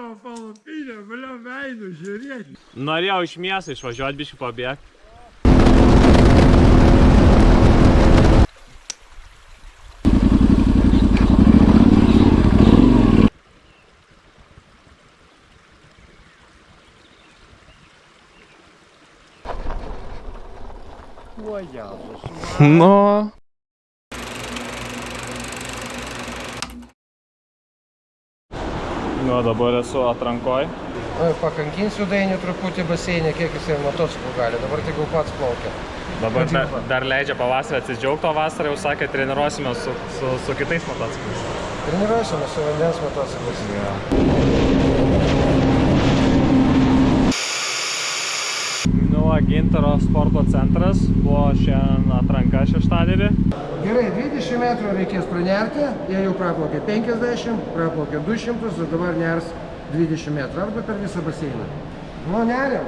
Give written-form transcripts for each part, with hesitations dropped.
savo palapinę, blia, veidų, žiūrėk. Norėjau iš miesto išvažiuoti, biškį pabėgti. O, Jėzus. Nu. Nu, dabar esu atrankoj. Pakankinsiu Dainių truputį baseinę, kiek jisai motociklų gali. Dabar tik jau pats plaukia. Dabar dar leidžia pavasarį atsidžiaugti, o vasarą jau sakė, treniruosime su kitais motociklais. Treniruosime su vandens motociklais. Nu, Gintaro sporto centras, buvo šiandien atranka šeštadienį. Gerai, 20 metrų reikės pranerti, jie jau praplaukė 50, praplaukė 200, ir dabar ners 20 metrų, arba per visą baseiną. Nu, neriam.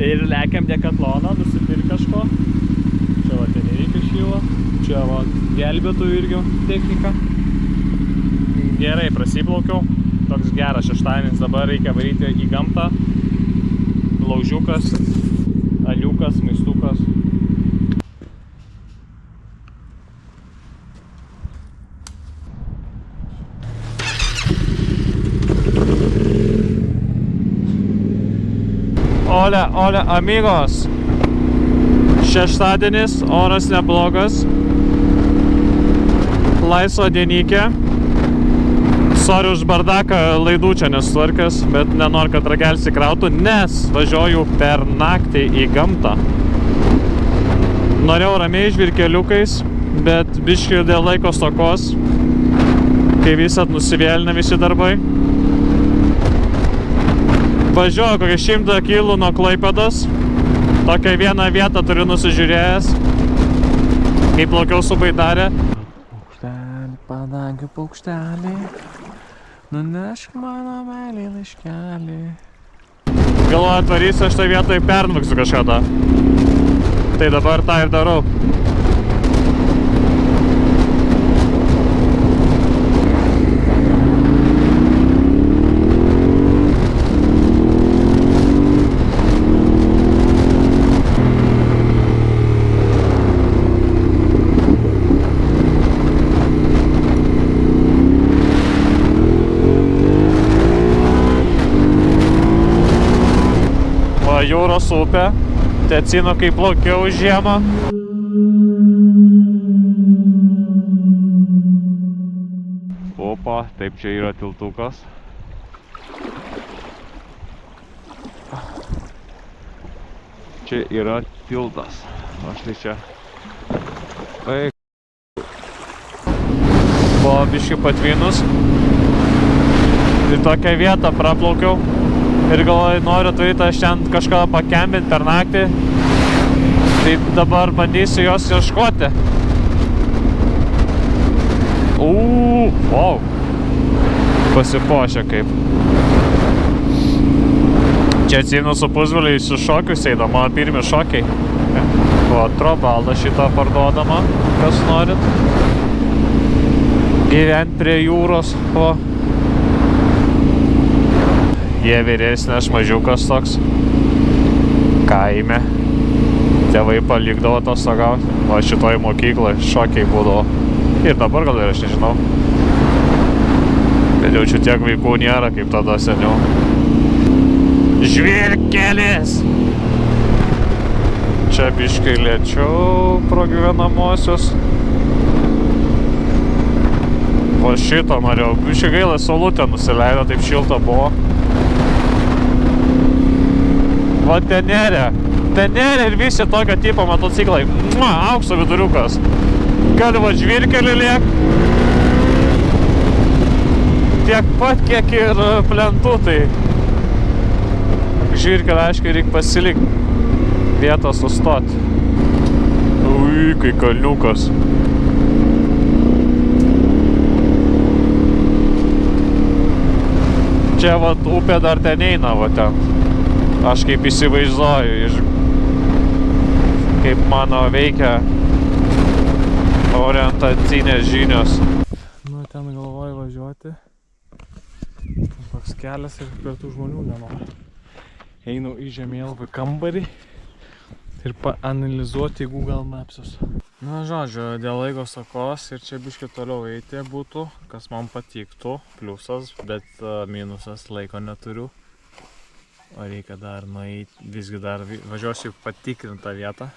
Ir lekiam Dekatloną, nusipirk kažko. Čia va Tenerifė šyla, čia va gelbėtojų irgi technika. Gerai, prasiplaukiau. Toks geras šeštadienis, dabar reikia varyti į gamtą. Laužiukas, aliukas, maistukas. Ole, amigos. Šeštadienis, oras neblogas. Laisva dienykė. Sorry už bardaką, laidų čia nesutvarkęs, bet nenoriu, kad ragelis įkrautų, nes važiuoju per naktį į gamtą. Norėjau ramiai žvirkeliukais, bet biškį dėl laiko stokos, kai visat nusivėlina visi darbai. Važiuoju kokią 100 kilų nuo Klaipėdos, tokią vieną vietą turiu nusižiūrėjęs, kai plaukiau su baidarė. Paukštelį, padangių paukštelį. Nunešk mano meilį laiškelį. Galvoju, atvarysiu aš tai vietoj pernvaksiu kažkada. Tai dabar tą ir darau. Jūros upė, tai atsimenu, kai plaukiau žiemą. Opa, taip čia yra tiltukas. Čia yra tiltas. Aš tai čia. Buvo biškį patvinus. Ir tokią vietą praplaukiau. Ir galvoju, noriu turėti aš ten kažką pakembinti per naktį. Tai dabar bandysiu jos ieškoti. Wow. Pasipošė kaip. Čia atsimenu su pusbroliais su šokius eidama, mano pirmi šokiai. O, trobaldą šitą parduodama, kas norit. Gyvent prie jūros, o. Jie vyresnė, aš mažiukas toks. Kaime. Tėvai palikdavo atostogauti. O šitoj mokyklai šokiai būdavo. Ir dabar gal ir aš nežinau. Bet jaučiu tiek vaikų nėra, kaip tada seniau. Žvyrkelis! Čia biškai lėčiau pro gyvenamosios. O šito norėjau. Biškai gaila, saulutė nusileido, taip šilta buvo. Va Tenerė ir visi tokio tipo motociklai. Aukso viduriukas. Gali va žvyrkelį liek. Tiek pat, kiek ir plentų, tai žvyrkelį, aiškiai, reikia pasilikti vietos sustoti. Ui, kai kalniukas. Čia va upė dar ten eina, va ten. Aš kaip įsivaizduoju, kaip mano veikia orientacinės žinios. Nu, ten galvoju važiuoti. Toks kelias ir prie tų žmonių nenori. Einu į žemėlapį kambarį ir paanalizuoti Google Mapsus. Na, žodžiu, dėl laiko stokos ir čia biškį toliau eiti būtų, kas man patiktų, pliusas, bet minusas laiko neturiu. O reikia dar nueiti, visgi dar važiuosiu patikrintą vietą.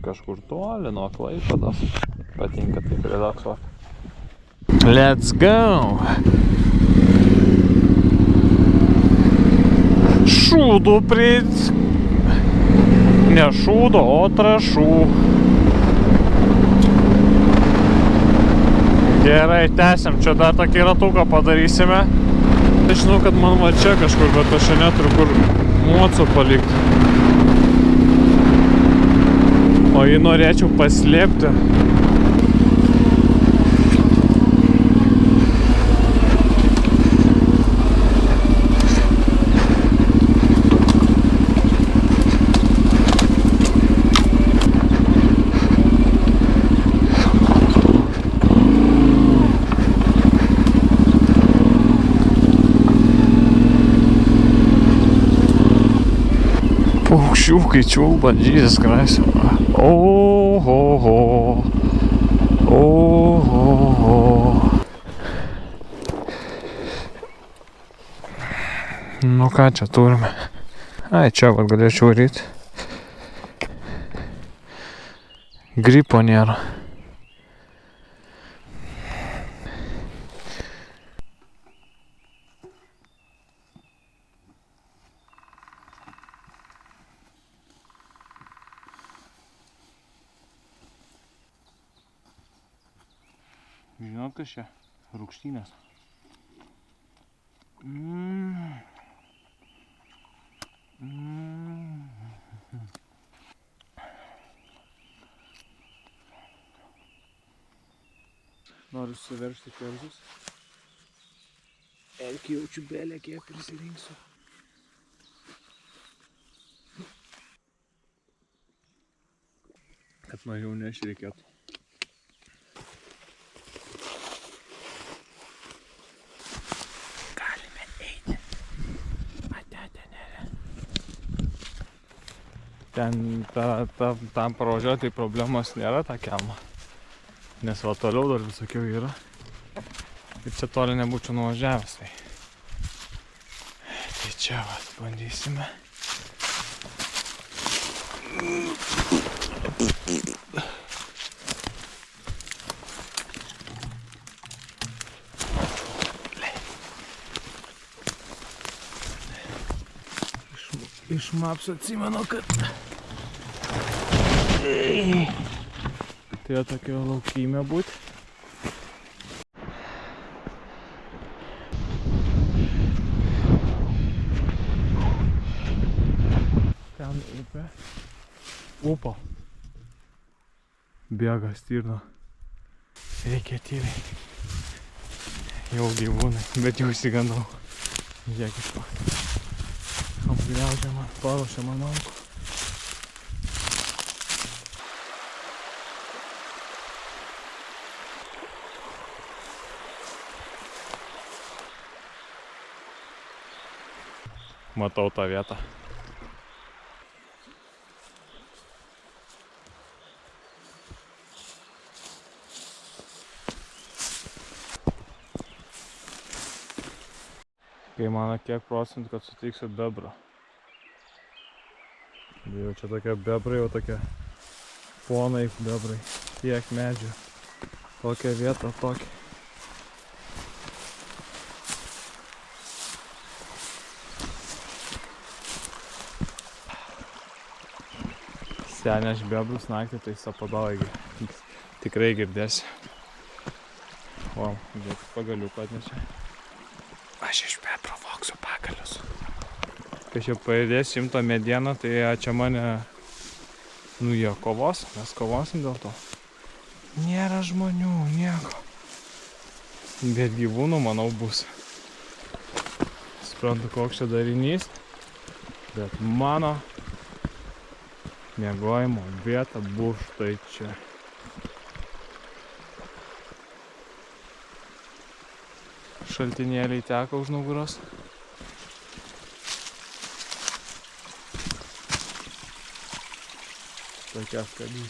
Kažkur toli nuo Klaipėdos. Patinka taip relaksuoti. Let's go! Šūdų prit... Ne šūdo, o trašų. Gerai, tęsiam. Čia dar tokį ratuką padarysime. Aš žinau, kad man va čia kažkur, bet aš čia neturiu kur mocų palikti. O jį norėčiau paslėpti. Paukščiukai čiulba, Jesus Christ. Ohoho. Ohoho. Nu ką čia turime? Ai, čia vat galėčiau varyti. Gripo nėra. Žinot, kas čia? Rūgštynės. Noriu susiveršti kerzus. Elki jaučiu belę, kiek prisirinksiu. Kad mažiau nešreikėtų. Ten tam pravažiuoti problemos nėra ta kelma, nes va toliau dar visokių yra ir čia toli nebūčiau nuvažiavęs. Tai čia va bandysime. Iš maps atsimenu, kad tai tokio laukime būt. Ten upė. Upa. Bėga stirna. Reikia tyliai. Jau gyvūnai, bet jau išsigandau. Žiūrėkit koks. Apgriaužia man, paruošia man manko. Matau tą vietą. Kai mano kiek procentų, kad sutiksiu bebrą. Jau čia tokie bebrai, jau tokie ponai bebrai. Tiek medžių. Tokia vieta, tokia. Senė aš bebrus naktį, tai sapadauja tikrai girdėsi. O, žiūrėk, pagaliuką atnešė. Aš iš bebro voksiu pagalius. Kai čia pajudės 100 medieną, tai čia mane, nu jie kovos, mes kovosim dėl to. Nėra žmonių, nieko. Bet gyvūnų, manau, bus. Suprantu, koks čia darinys, bet mano miegojimo vieta bus štai čia. šaltinėliai teka už nugaros. Tokia skali.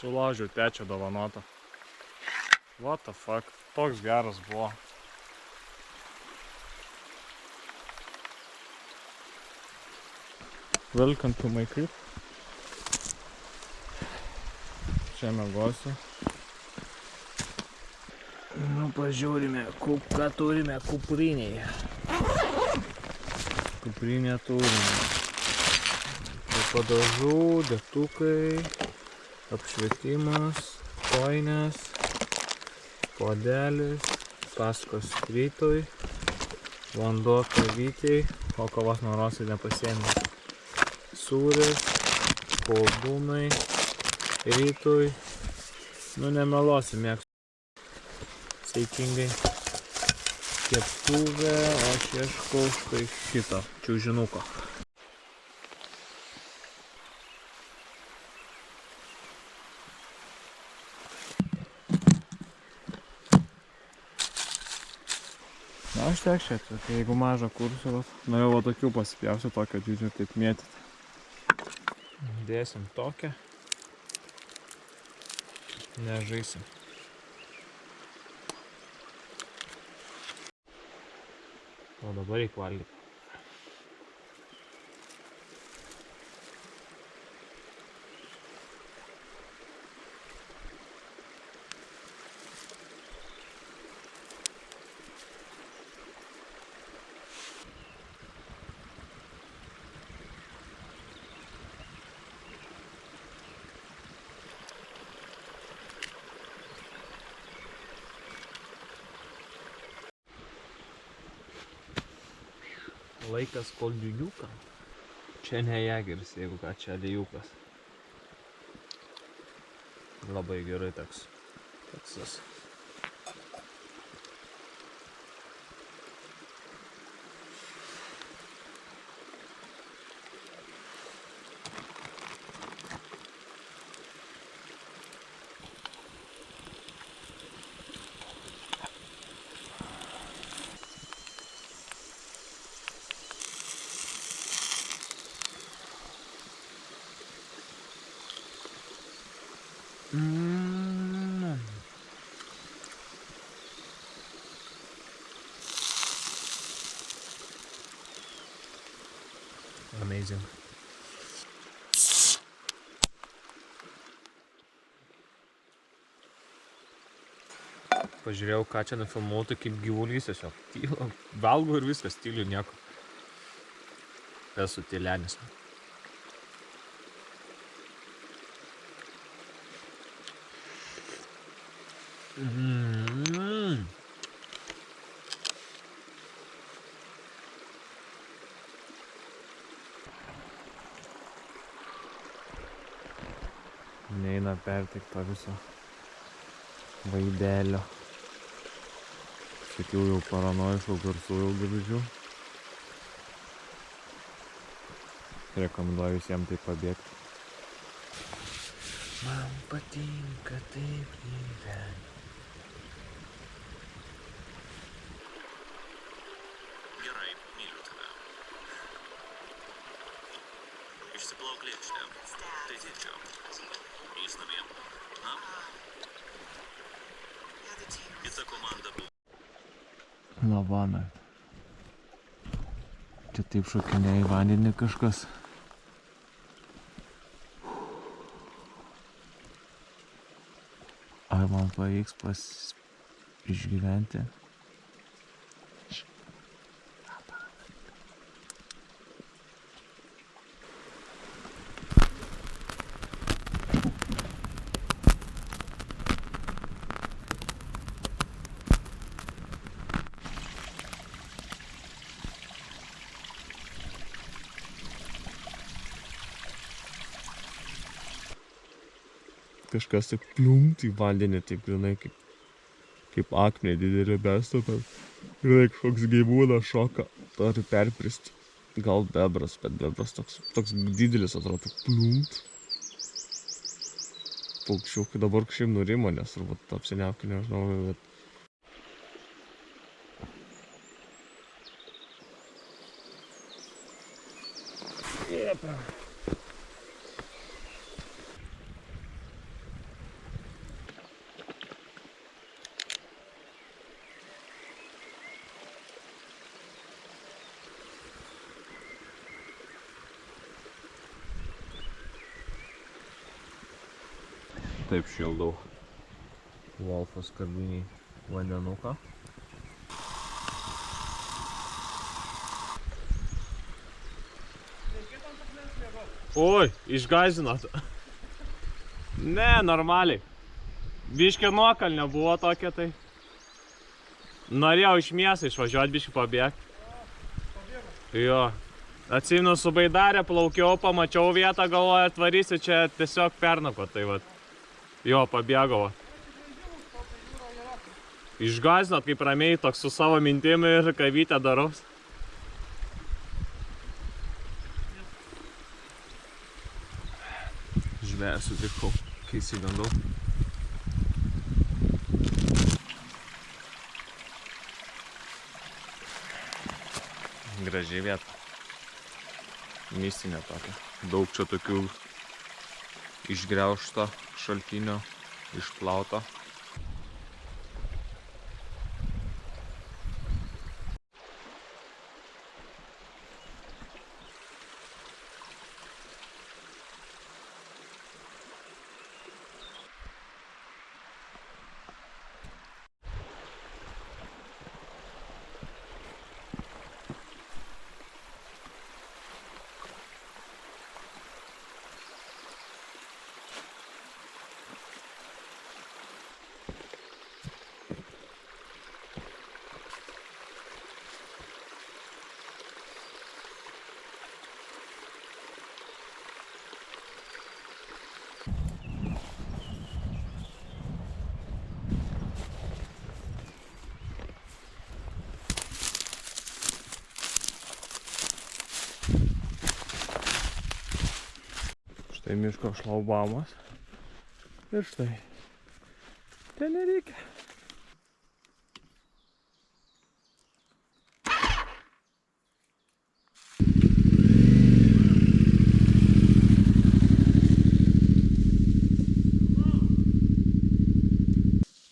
Sulaužiau tečio dovanotą. What the fuck? Toks geras buvo. Welcome to my crib. Čia mėgosiu. Nu, pažiūrime, ką turime kuprinėje. Kuprinė turime. Padažų, degtukai, apšvietimas, kojinės, puodelis, paskos rytui, vanduo kavytei, o kavos norosai nepasiėmė. Sūris, koldūnai, rytui, nu nemeluosiu, mėgstu saikingai. Keptuvė, o aš ieškau štai šito čiužinuko. Na, aš tiek šiek tiek, jeigu mažą kursą, norėjau va tokių pasipjausiu, tokio dydžio taip mėtyti. Dėsim tokią. Nežaisim. O dabar reikia valgyti. Laikas koldiuliukam. Čia ne jageris, jeigu ką, čia alijukas. Labai gerai toks. Toksas. Amazing. Pažiūrėjau, ką čia nufilmuotų, kaip gyvulys tiesiog. Tyla, valgo ir viskas, tyliu nieko. Esu tylenis. Neina perteikto viso vaidelio. Sakiau jau paranojiškų garsų jau girdžiu. Rekomenduoju visiems tai pabėgti. Man patinka taip gyventi. Gerai, myliu tave. Išsiplauk lėkštę. Tai dėčiau. Jis namie. Na? Kita komanda buvo. Lavana. Čia taip šokinėja į vandenį kažkas. Ar man pavyks išgyventi. Kažkas taip pliumt į vandenį, taip grinai kaip akmenį didelį bestopę. Grinai kažkoks gyvūnas šoka, turi perpristi. Gal bebras, bet bebras toks didelis atrodo, pliumt. Paukščiukai dabar kažkaip nurimo, nes turbūt apsiniaukia, nežinau, bet... Jepa. Taip šildau Wolfo skardinį vandenuką. Oi, išgąsdinot. Ne, normaliai. Biškį nuokalnė buvo tokia tai. Norėjau iš miesto išvažiuoti, biškį pabėgti. Jo. Atsimenu su baidarė, plaukiau, pamačiau vietą, galvoju, atvarysiu čia tiesiog pernako, tai vat. Jo, pabėgau. Išgąsdinot, kaip ramiai toks su savo mintim ir kavytę daraus. Žvėrą sutikau, kai įsigandau. Gražiai vieta. Mistinė tokia. Daug čia tokių išgriaužto šaltinio, išplauto. Štai miško šlaubamas. Ir štai. Ten nereikia.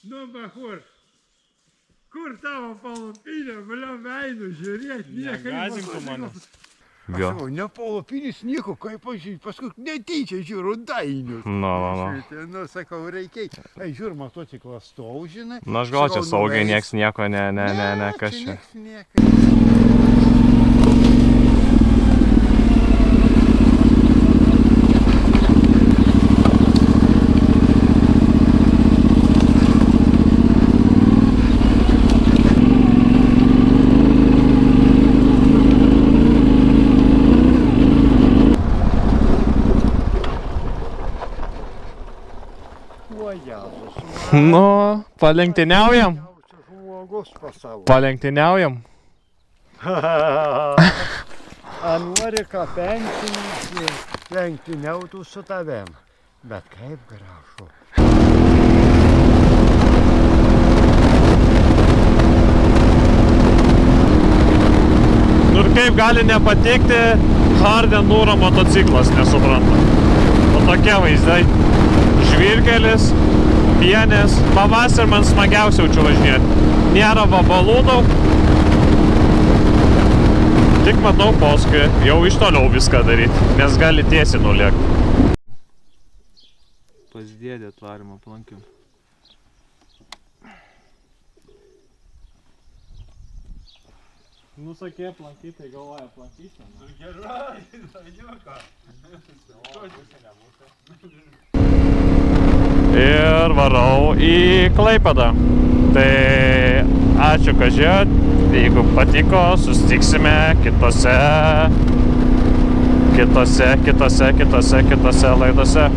Nu, bachur, kur tavo palapinė, bliam, einu žiūrėt, niekai Negąsdintų mane. Jo. Ne palapinis nieko, kaip pažiūrėjau, paskui netyčia žiūriu dainius. Nu. Nu, sakau, reikia, žiūr, motociklas stau, žinai. Na, aš gal čia saugiai, nieks nieko, ne, kas čia. Nu, palenktyniaujam. Žmogus pasaulyje. Palenktyniaujam. Nori ką penktinį, lenktyniautų su tavim. Bet kaip gražu. Nu ir kaip gali nepatikti Hardenūro motociklas, nesuprantu. O tokie vaizdai. Žvyrkelis, pienės. Pavasarį man smagiausia jaučiu važinėti. Nėra vabalų daug. Tik matau paskui jau iš toliau viską daryti, nes gali tiesiai nulėkti. Pas dėdį atvarimą aplankiau. Nusakė aplankyti, tai galvoja aplankyti. Gerai, važiuoka. Ir varau į Klaipėdą. Tai ačiū, kad žiūrėjot. Jeigu patiko, susitiksime kitose laidose.